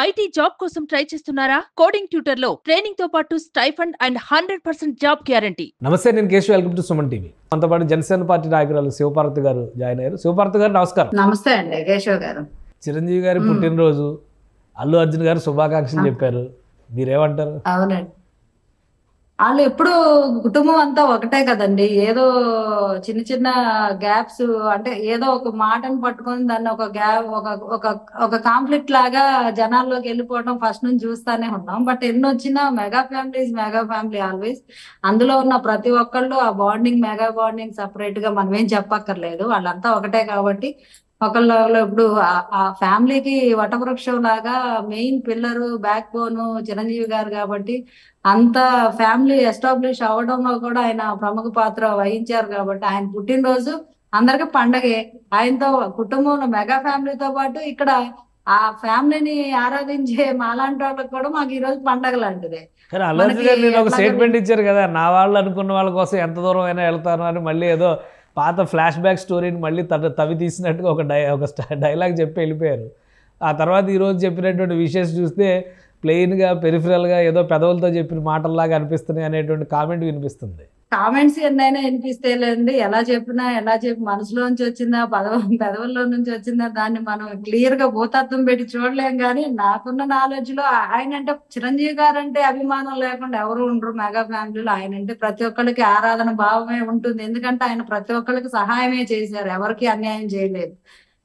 IT job కోసం try చేస్తున్నారా? Coding tutor లో ట్రైనింగ్ తో పాటు స్టైఫండ్ అండ్ 100% జాబ్ గ్యారంటీ. నమస్తే, నేను Keshav. Welcome to Suman TV. మనతో పాటు జనసేన పార్టీ నాయకురాలు శివపార్వతి గారు జాయిన్ అయ్యారు. శివపార్వతి గారు నమస్కారం. నమస్తే అండి కేశవ్ గారు. చిరంజీవి గారి పుట్టినరోజు, అల్లు అర్జున్ గారు శుభాకాంక్షలు చెప్పారు. మీరేమంటారు? అవునండి, వాళ్ళు ఎప్పుడు కుటుంబం అంతా ఒకటే కదండి. ఏదో చిన్న చిన్న గ్యాప్స్, అంటే ఏదో ఒక మాటను పట్టుకొని దాన్ని ఒక గ్యాప్, ఒక ఒక కాన్ఫ్లిక్ట్ లాగా జనాల్లోకి వెళ్ళిపోవడం ఫస్ట్ నుంచి చూస్తానే ఉన్నాం. బట్ ఎన్ని వచ్చినా mega family is mega family always. అందులో ఉన్న ప్రతి ఒక్కళ్ళు ఆ బాండింగ్, మెగా బాండింగ్ సపరేట్ గా మనం ఏం చెప్పక్కర్లేదు, వాళ్ళంతా ఒకటే కాబట్టి ఒకళ్ళు ఇప్పుడు ఆ ఫ్యామిలీకి వటవృక్షం లాగా main pillar, back bone Chiranjeevi గారు కాబట్టి అంత ఫ్యామిలీ ఎస్టాబ్లిష్ అవ్వడంలో కూడా ఆయన ప్రముఖ పాత్ర వహించారు. కాబట్టి ఆయన పుట్టినరోజు అందరికి పండగే. ఆయనతో కుటుంబంలో మెగా ఫ్యామిలీతో పాటు ఇక్కడ ఆ ఫ్యామిలీని ఆరాధించే మాలాంటి వాళ్ళకి కూడా మాకు ఈ రోజు పండగ లాంటిదే. కానీ అల్లు అర్జున్ గారు నేను ఒక స్టేట్మెంట్ ఇచ్చారు కదా, నా వాళ్ళు అనుకున్న వాళ్ళ కోసం ఎంత దూరం అయినా వెళ్తాను అని. మళ్ళీ ఏదో పాత ఫ్లాష్ బ్యాక్ స్టోరీని మళ్ళీ తవి తీసినట్టుగా ఒక డైలాగ్ చెప్పి వెళ్ళిపోయారు. ఆ తర్వాత ఈరోజు చెప్పినటువంటి విషయస్ చూస్తే ప్లెయిన్గా, పెరిఫరల్గా ఏదో పెదవులతో చెప్పిన మాటల్లాగా అనిపిస్తున్నాయి అనేటువంటి కామెంట్ వినిపిస్తుంది. కామెంట్స్ ఎన్నైనా వినిపిస్తేలేండి, ఎలా చెప్పి మనసులోంచి వచ్చిందా, పెదవుల్లో నుంచి వచ్చిందా, దాన్ని మనం క్లియర్ గా భూతత్వం పెట్టి చూడలేం. కానీ నాకున్న నాలెడ్జ్ లో ఆయన అంటే, చిరంజీవి గారు అంటే అభిమానం లేకుండా ఎవరు ఉండరు మెగా ఫ్యామిలీలో. ఆయన అంటే ప్రతి ఒక్కరికి ఆరాధన భావమే ఉంటుంది. ఎందుకంటే ఆయన ప్రతి ఒక్కరికి సహాయమే చేశారు, ఎవరికి అన్యాయం చేయలేదు.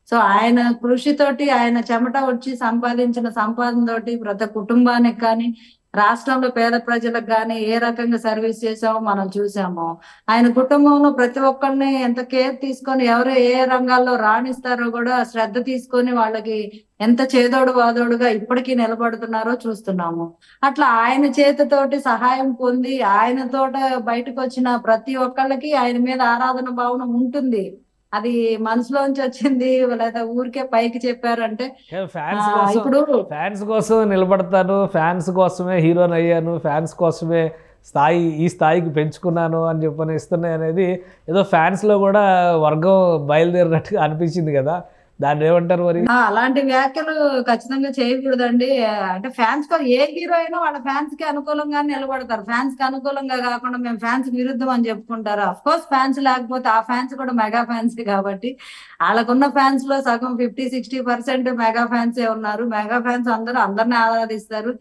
సో ఆయన కృషితోటి, ఆయన చెమట వచ్చి సంపాదించిన సంపాదనతోటి ప్రతి కుటుంబానికి కానీ, రాష్ట్రంలో పేద ప్రజలకు కానీ ఏ రకంగా సర్వీస్ చేసామో మనం చూసాము. ఆయన కుటుంబంలో ప్రతి ఒక్కరిని ఎంత కేర్ తీసుకొని, ఎవరు ఏ రంగాల్లో రాణిస్తారో కూడా శ్రద్ధ తీసుకొని వాళ్ళకి ఎంత చేదోడు వాదోడుగా ఇప్పటికీ నిలబడుతున్నారో చూస్తున్నాము. అట్లా ఆయన చేతితోటి సహాయం పొంది ఆయనతోట బయటకు వచ్చిన ప్రతి ఒక్కళ్ళకి ఆయన మీద ఆరాధన భావన ఉంటుంది. అది మనసులోంచి వచ్చింది లేదా ఊరికే పైకి చెప్పారంటే ఇప్పుడు ఫ్యాన్స్ కోసం నిలబడతాను, ఫ్యాన్స్ కోసమే హీరోని అయ్యాను, ఫ్యాన్స్ కోసమే ఈ స్థాయికి పెంచుకున్నాను అని చెప్పని ఇస్తున్నాయి అనేది ఏదో ఫ్యాన్స్లో కూడా వర్గం బయలుదేరినట్టుగా అనిపించింది కదా, దాన్ని ఏమంటారు మరి? అలాంటి వ్యాఖ్యలు ఖచ్చితంగా చేయకూడదండి. అంటే ఫ్యాన్స్ ఏ హీరో అయినా వాళ్ళ ఫ్యాన్స్ కి అనుకూలంగా నిలబడతారు. ఫ్యాన్స్ కి అనుకూలంగా కాకుండా మేము ఫ్యాన్స్ విరుద్ధం అని చెప్పుకుంటారు. అఫ్ కోర్స్ ఫ్యాన్స్ లేకపోతే ఆ ఫ్యాన్స్ కూడా మెగా ఫ్యాన్స్ కాబట్టి వాళ్ళకున్న ఫ్యాన్స్ లో సగం 50-60% మెగా ఫ్యాన్సే ఉన్నారు. మెగా ఫ్యాన్స్ అందరిని ఆరాధిస్తారు.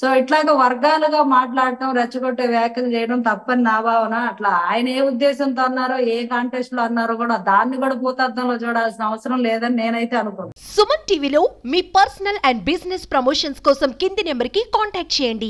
సో ఇట్లాగా వర్గాలుగా మాట్లాడటం, రెచ్చగొట్టే వ్యాఖ్యలు చేయడం తప్పని నా భావన. అట్లా ఆయన ఏ ఉద్దేశంతో అన్నారో, ఏ కాంటెస్ట్ లో అన్నారో కూడా దాన్ని కూడా భూతత్వంలో చూడాల్సిన అవసరం లేదని నేనైతే అనుకుంటున్నాను. సుమన్ టీవీలో మీ పర్సనల్ అండ్ బిజినెస్ ప్రమోషన్స్ కోసం కింది నెంబర్ కి కాంటాక్ట్ చేయండి.